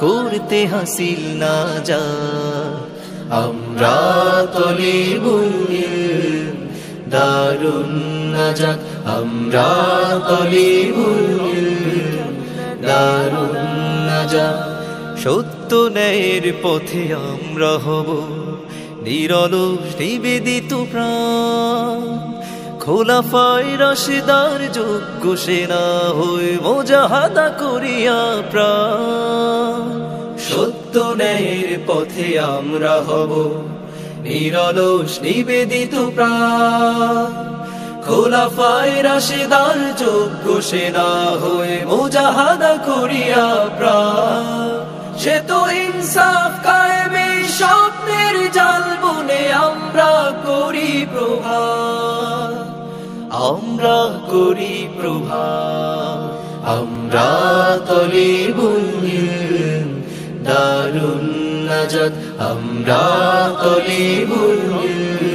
করতে হাসিল না যা আমরা তলিবুল ইলম দারুন নাজাত আমরা তলিবুল ইলম দারুন নাজাত সত্য ন্যায়ের পথে আমরা হব নিরলস নিবেদিত প্রাণ খোলাফায়ে রাশিদার যোগ্য সেনা হয়ে মুজাহাদা করিয়া প্রাণ সত্য ন্যায়ের পথে আমরা হব নিরলস নিবেদিত প্রাণ খোলাফায়ে রাশিদার যোগ্য সেনা হয়ে মুজাহাদা করিয়া প্রাণ সে তো ইনসাফ কায়েমে স্বপ্নের জাল বুনে আমরা করি প্রভাত আমরা করি প্রভাত আমরা তলিবুল ইলম দারুন নাজাত আমরা তলিবুল ইলম